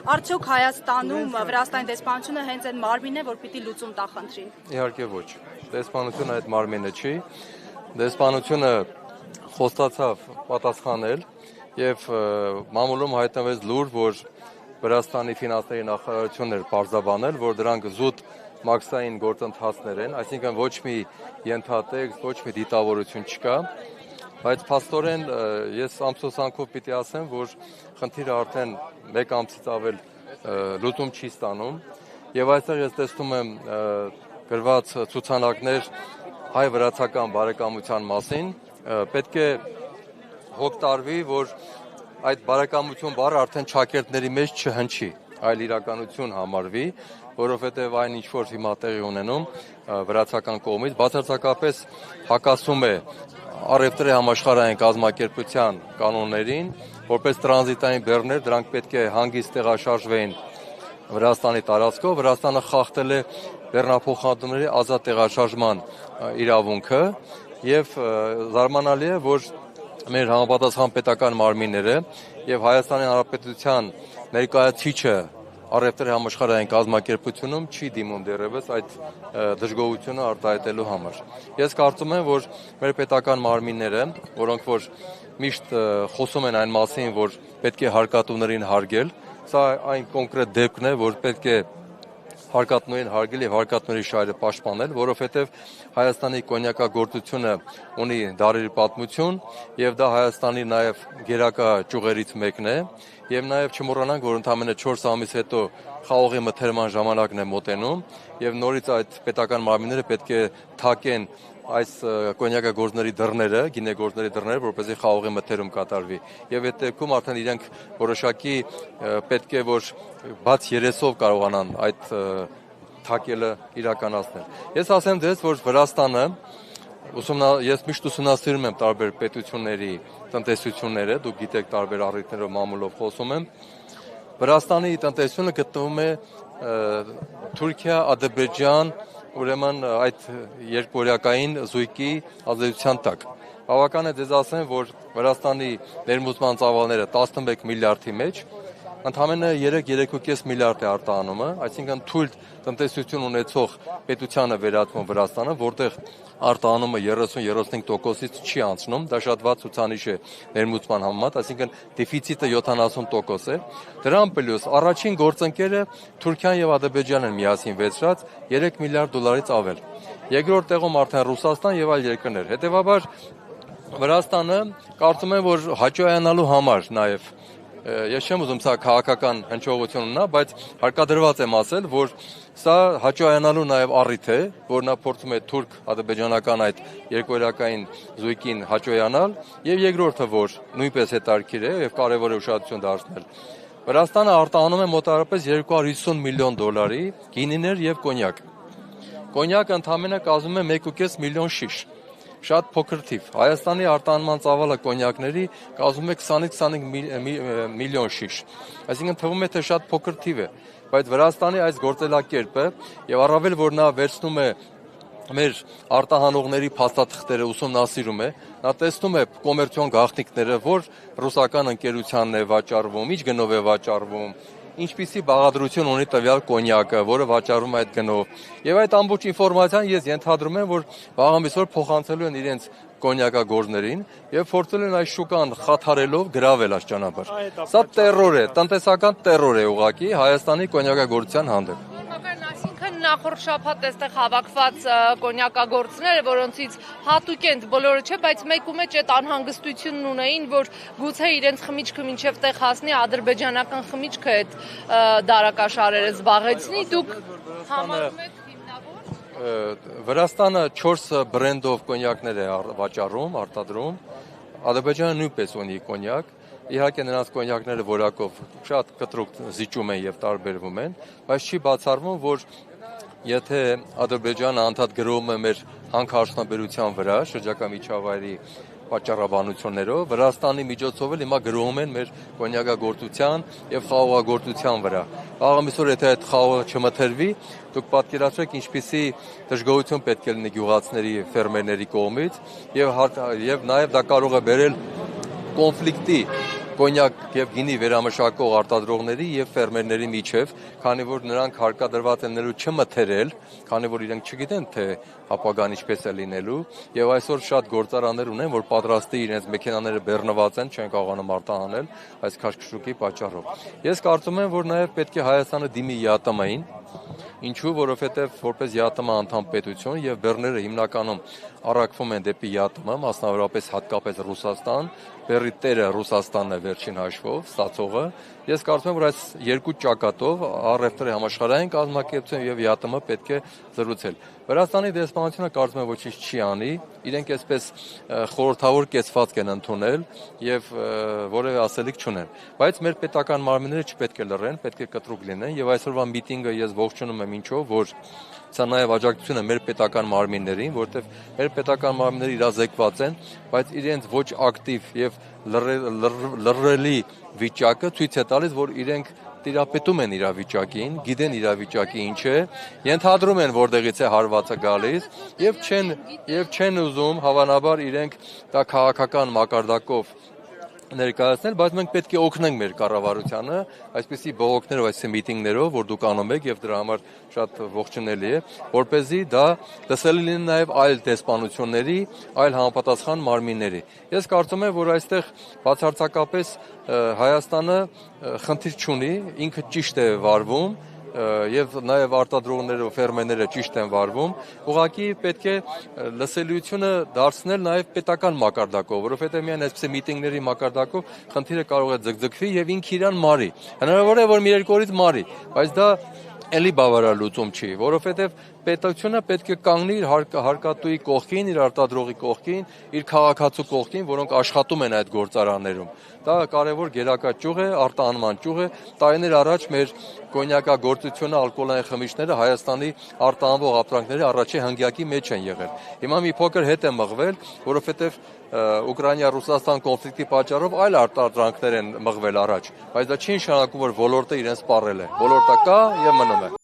Արդյոք Հայաստանում Վրաստանի դեսպանությունը հենց այն մարմինն է, որ պիտի լուծում տա խնդրին։ Իհարկե ոչ։ Դեսպանությունը այդ մարմինը չի։ Դեսպանությունը խոստացավ պատասխանել եւ մամուլում հայտնվեց լուր, որ Վրաստանի ֆինանսների նախարարությունն էր պարզաբանել, որ դրանք զուտ մաքսային գործընթացներ են, այսինքն ոչ մի ենթատեքստ, ոչ մի դիտավորություն չկա, բայց փաստորեն ես ամսոսանքով պիտի ասեմ, որ խնդիրը արդեն 1 ամսից ավել լուծում չի ստանում եւ այստեղ ես տեսնում եմ գրված ցուցանակներ հայ-վրացական բարեկամության մասին, պետք է հոգ տարվի, որ այդ բարեկամություն բառը արդեն ճակերտների մեջ չհնչի, այլ իրականություն համարվի, որովհետև այն ինչ որ հիմա տեղի ունենում վրացական կողմից բացարձակապես հակասում է առևտրի համաշխարհային կազմակերպության կանոններին, որպես տրանզիտային բեռներ դրանք պետք է հանգիստ տեղաշարժվեին Վրաստանի տարածքով, Վրաստանը խախտել է բեռնափոխադրումների ազատ տեղաշարժման իրավունքը եւ զարմանալի է, որ մեր համապատասխան պետական մարմինները եւ Հայաստանի Հանրապետության ներկայացուցիչը առևտրի համաշխարհային կազմակերպությունում չի դիմում դեռևս այդ դժգոհությունը արտահայտելու համար։ Ես կարծում եմ, որ մեր պետական մարմինները, որոնք որ միշտ խոսում են այն մասին, որ պետք է հարկատուներին հարգել, սա այն կոնկրետ դեպքն է, որ պետք է հարկատուներին հարգել եւ հարկատուների շահերը պաշտպանել, որովհետեւ Հայաստանի կոնյակագործությունը ունի դարերի պատմություն եւ դա Հայաստանի նաեւ գերակա ճյուղերից մեկն է եւ նաեւ չմոռանանք, որ ընդամենը 4 ամիս հետո խաղողի մթերման ժամանակն է մոտենում եւ նորից այդ պետական մարմինները պետք է թակեն այս կոնյակագործների դռները, գինեգործների դռները, որպեսզի խաղողի մթերում կատարվի եւ այդ դեպքում արդեն իրենք որոշակի պետք է որ բաց երեսով կարողանան այդ թակելը իրականացնել։ Ես ասեմ դες, որ Վրաստանը ես միշտ ուսումնասիրում եմ տարբեր պետությունների տնտեսությունները, դուք գիտեք տարբեր առիթներով մամուլով խոսում եմ։ Վրաստանի տնտեսությունը գտնվում է Թուրքիա, Ադրբեջան, ուրեմն այդ երկորյակային զույգի ազդեցության տակ։ Բավական է ձեզ ասեմ, որ Վրաստանի ներմուծման ծավալները 11 միլիարդի մեջ, ընդամենը 3-3.5 միլիարդ է արտահանումը, այսինքն թույլ տնտեսություն ունեցող պետությանը վերածվում Վրաստանը, որտեղ արտահանումը 30-35%-ից չի անցնում, դա շատ վատ ցուցանիշ է ներմուծման համեմատ, այսինքն դեֆիցիտը 70% է։ Դրան պլյուս առաջին գործընկերը Թուրքիան եւ Ադրբեջանն են միասին վերցրած 3 միլիարդ դոլարից ավել։ Երկրորդ տեղում արդեն Ռուսաստան եւ այլ երկրներ։ Հետեւաբար Վրաստանը կարծում եմ, որ հաճոյանալու համար նաեւ ես չեմ ուզում սա քաղաքական հնչողություն ունենա, բայց հարկադրված եմ ասել, որ սա հաճոյանալու նաև առիթ է, որ նա փորձում է թուրք-ադրբեջանական այդ երկօրյակային զույգին հաճոյանալ, եւ երկրորդը, որ նույնպես հետաքրքիր է եւ կարեւոր է ուշադրություն դարձնել։ Վրաստանը արտահանում է մոտավորապես 250 միլիոն դոլարի գինիներ եւ կոնյակ։ Կոնյակը ընդամենը կազմում է 1.5 միլիոն շիշ։ Շատ փոքր թիվ։ Հայաստանի արտահանման ծավալը կոնյակների կազմում է 20-25 միլիոն շիշ։ Այսինքն թվում է թե շատ փոքր թիվ է, բայց Վրաստանի այս գործելակերպը եւ առավել որ նա վերցնում է մեր արտահանողների փաստաթղթերը ուսումնասիրում է, նա տեսնում է կոմերցիոն գաղտնիքները, որ ռուսական ընկերությանն է վաճառվում, ինչ գնով է վաճառվում, ինչպիսի բաղադրություն ունի տվյալ կոնյակը, որը վաճառվում է այդ գնով։ Եվ այդ ամբողջ ինֆորմացիան ես ենթադրում եմ, որ վաղամիսօր փոխանցելու են իրենց կոնյակագործներին եւ փորձել են այս շուկան խաթարելով գրավել այս ճանապարհ։ Սա տերոր է, տնտեսական տերոր է ուղղակի Հայաստանի կոնյակագործության հանդեպ։ Այսինքն նախորդ շաբաթ այստեղ հավաքված կոնյակագործները, որոնցից հատուկ են բոլորը չէ, բայց մեկու մեջ այդ անհանգստությունն ունեին, որ գուցե իրենց խմիչքը մինչև տեղ հասնի ադրբեջանական խմիչքը այդ դարակաշարերը զբաղեցնի, դուք համարում եք հիմնավոր։ Վրաստանը 4 բրենդով կոնյակներ է վաճառում, արտադրում, Ադրբեջանը նույնպես ունի կոնյակ։ Իհարկե նրանց կոնյակները որակով շատ կտրուկ զիջում են եւ տարբերվում են, բայց չի բացառվում, որ եթե Ադրբեջանը անդադ գրովում է մեր հանքարդյունաբերության վրա, շրջակա միջավայրի պատճառաբանություններով, Վրաստանի միջոցով էլ հիմա գրովում են մեր կոնյակագործության եւ խաղողագործության վրա։ Աղամիսօր եթե այդ խաղողը չմթերվի, դուք պատկերացրեք ինչպիսի դժգոհություն պետք է լինի գյուղացիների, ֆերմերների կողմից եւ նաեւ դա կարող է բերել կոնֆլիկտի կոնյակ եւ գինի վերամշակող արտադրողների եւ ֆերմերների միջև, քանի որ նրանք հարկադրված են նելու չմթերել, քանի որ իրենք չգիտեն թե ապագան ինչպես է լինելու, եւ այսօր շատ գործարաններ ունեն, որ պատրաստի իրենց մեքենաները բեռնված են, չեն կարողանում արտահանել այս քաշքշուկի պատճառով։ Ես կարծում եմ, որ նաեւ պետք է Հայաստանը դիմի ԵԱՏՄ-ին, ինչու, որովհետև որպես ԵԱՏՄ անդամ պետություն եւ բեռները հիմնականում առաքվում են դեպի ԵԱՏՄ, մասնավորապես հատկապես Ռուսաստան, բեռի տերը Ռուսաստանն է վերջին հաշվով, ստացողը։ Ես կարծում եմ, որ այս երկու ճակատով առևտրի համաշխարհային կազմակերպություն եւ ԵԱՏՄ պետք է զրուցել։ Վրաստանի դեսպանությունը կարծում եմ ոչինչ չի անի, իրենք այսպես խորհրդավոր կեցվածք են ընդունել եւ որևէ ասելիք չունեն։ Բայց մեր պետական մարմինները չպետք է լռեն, պետք է կտրուկ լինեն եւ այսօրվա միտինգը ես ողջունում եմ ինչով, որ սա նաև աջակցություն է մեր պետական մարմիններին, որտեղ մեր պետական մարմինները իրազեկված են, բայց իրենց ոչ ակտիվ եւ լռելի վիճակը ցույց է տալիս, որ իրենք տիրապետում են իրավիճակին, գիտեն իրավիճակի ինչ է, ենթադրում են որտեղից է հարվածը գալիս եւ չեն ուզում հավանաբար իրենք դա քաղաքական մակարդակով ներկայացնել, բայց մենք պետք է օգնենք մեր կառավարությանը այսպիսի բողոքներով, այսպիսի միտինգներով, որ դուք անում եք եւ դրա համար շատ ողջունելի է, որպեսզի դա լսելի լինի նաեւ այլ դեսպանությունների, այլ համապատասխան մարմինների։ Ես կարծում եմ, որ այստեղ բացարձակապես Հայաստանը խնդիր չունի, ինքը ճիշտ է վարվում եւ նաեւ արտադրողները, ֆերմերները ճիշտ են վարվում, ուղղակի պետք է լսելիությունը դարձնել նաեւ պետական մակարդակով, որովհետեւ միայն այսպես միտինգների մակարդակով խնդիրը կարող է ձգձգվի եւ ինքը իրան մարի։ Հնարավոր է, որ մի երկու օրից մարի, բայց դա էլի բավարար լուծում չի, որովհետև պետությունը պետք է կանգնի իր հարկատուի կողքին, իր արտադրողի կողքին, իր քաղաքացու կողքին, որոնք աշխատում են այդ գործարաններում։ Դա կարևոր գերակա ճյուղ է, արտահանման ճյուղ է։ Տարիներ առաջ մեր կոնյակագործությունը, ալկոհոլային խմիչքները Հայաստանի արտահանվող ապրանքների առաջի հնգյակի մեջ են եղել։ Հիմա մի փոքր հետ է մղվել, որովհետև Ուկրաինա-Ռուսաստան կոնֆլիկտի պատճառով այլ արտադրանքներ են մղվել առաջ, բայց դա չի նշանակում, որ ոլորտը իրեն սպառել է։ Ոլորտը կա եւ մնում է։